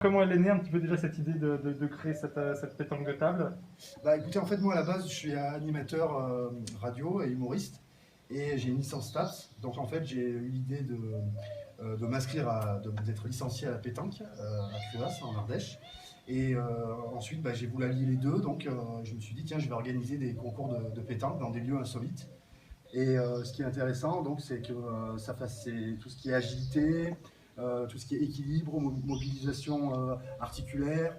Comment elle est née un petit peu déjà cette idée de créer cette pétanque de table? Bah écoutez, en fait moi à la base je suis animateur radio et humoriste et j'ai une licence STAPS. Donc en fait j'ai eu l'idée de m'inscrire, d'être licencié à la pétanque à Cruas en Ardèche. Et ensuite j'ai voulu allier les deux, donc je me suis dit tiens je vais organiser des concours de pétanque dans des lieux insolites. Et ce qui est intéressant, donc, c'est que ça fasse tout ce qui est agilité, tout ce qui est équilibre, mobilisation articulaire.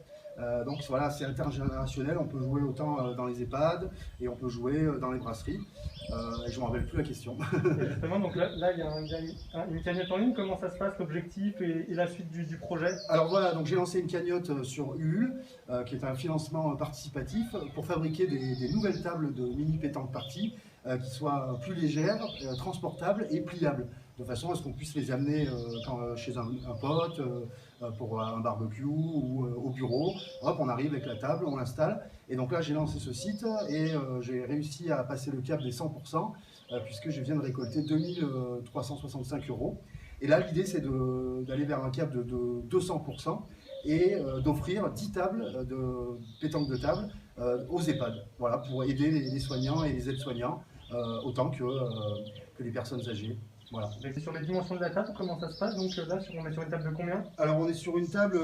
Donc voilà, c'est intergénérationnel. On peut jouer autant dans les EHPAD et on peut jouer dans les brasseries. Et je ne me rappelle plus la question. Et justement, donc là il y a une cagnotte en ligne. Comment ça se passe, l'objectif et la suite du projet? Alors voilà, donc j'ai lancé une cagnotte sur Ulule, qui est un financement participatif pour fabriquer des nouvelles tables de mini pétanque party qui soient plus légères, transportables et pliables, de façon à ce qu'on puisse les amener chez un pote, pour un barbecue ou au bureau. Hop, on arrive avec la table, on l'installe. Et donc là, j'ai lancé ce site et j'ai réussi à passer le cap des 100%, puisque je viens de récolter 2365 €. Et là, l'idée, c'est d'aller vers un cap de 200% et d'offrir 10 tables de pétanque de table aux EHPAD, voilà, pour aider les soignants et les aides-soignants autant que les personnes âgées. Voilà. Et sur les dimensions de la table, comment ça se passe? Donc là, on est sur une table de combien? Alors, on est sur une table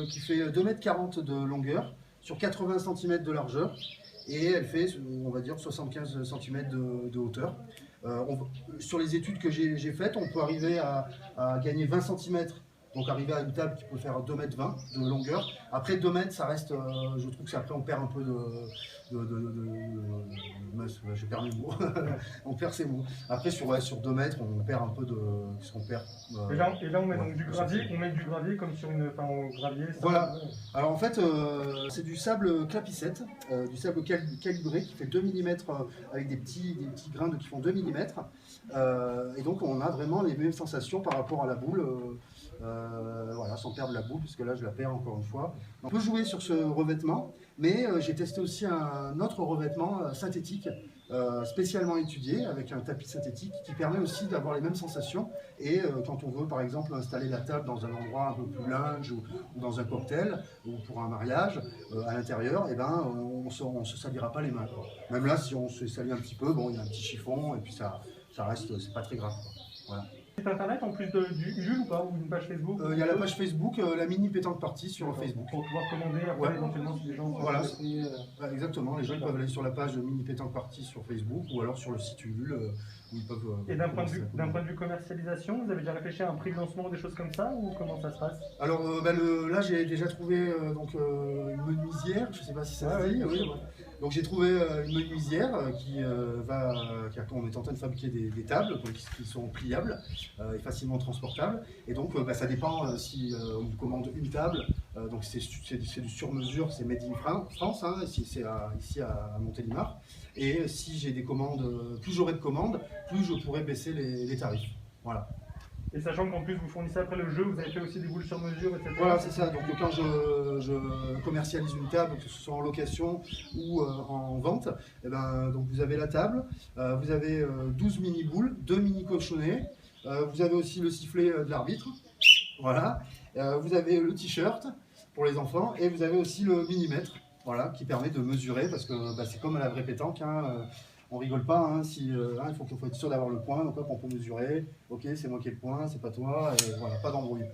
qui fait 2,40 m de longueur, sur 80 cm de largeur, et elle fait, on va dire, 75 cm de hauteur. Sur les études que j'ai faites, on peut arriver à gagner 20 cm, donc arriver à une table qui peut faire 2,20 m de longueur. Après 2 mètres, ça reste, je trouve que après on perd un peu j'ai perdu le mot. On perd ses mots. Après sur 2 mètres, on perd un peu de... Et là on met donc du gravier, comme sur au gravier. Voilà. Alors en fait, c'est du sable clapissette, du sable calibré qui fait 2 mm avec des petits grains qui font 2 mm. Et donc on a vraiment les mêmes sensations par rapport à la boule. Voilà, sans perdre la boule, puisque là je la perds encore une fois. On peut jouer sur ce revêtement, mais j'ai testé aussi un autre revêtement synthétique, spécialement étudié, avec un tapis synthétique qui permet aussi d'avoir les mêmes sensations. Et quand on veut par exemple installer la table dans un endroit un peu plus lounge ou dans un cocktail ou pour un mariage à l'intérieur, et on ne se salira pas les mains, quoi. Même là, si on se salit un petit peu, bon, il y a un petit chiffon et puis ça reste, c'est pas très grave, quoi. Voilà. Site internet en plus du Ulule ou pas? Ou une page Facebook? Il y a la page Facebook, la mini pétanque party sur Facebook. Pour pouvoir commander après éventuellement si les gens sont intéressés. Exactement, les gens peuvent aller sur la page de mini pétanque party sur Facebook ou alors sur le site Ulule où ils peuvent. Et d'un point de vue commercialisation, vous avez déjà réfléchi à un prix de lancement ou des choses comme ça, ou comment ça se passe? Alors là j'ai déjà trouvé une menuisière, je ne sais pas si ça se dit. Oui. Donc j'ai trouvé une menuisière on est en train de fabriquer des tables qui sont pliables et facilement transportables. Et donc ça dépend si on vous commande une table, donc c'est du sur-mesure, c'est made in France, hein, ici à Montélimar. Et si j'ai des commandes, plus j'aurai de commandes, plus je pourrai baisser les tarifs. Voilà. Et sachant qu'en plus vous fournissez après le jeu, vous avez fait aussi des boules sur mesure, etc. Voilà, c'est ça. Donc quand je commercialise une table, que ce soit en location ou en vente, donc vous avez la table, vous avez 12 mini-boules, 2 mini-cochonnets, vous avez aussi le sifflet de l'arbitre, voilà. Vous avez le t-shirt pour les enfants et vous avez aussi le millimètre, voilà, qui permet de mesurer, parce que c'est comme à la vraie pétanque, hein, on rigole pas, hein, il faut être sûr d'avoir le point, donc hop, on peut mesurer, ok, c'est moi qui ai le point, c'est pas toi, et voilà, pas d'embrouille.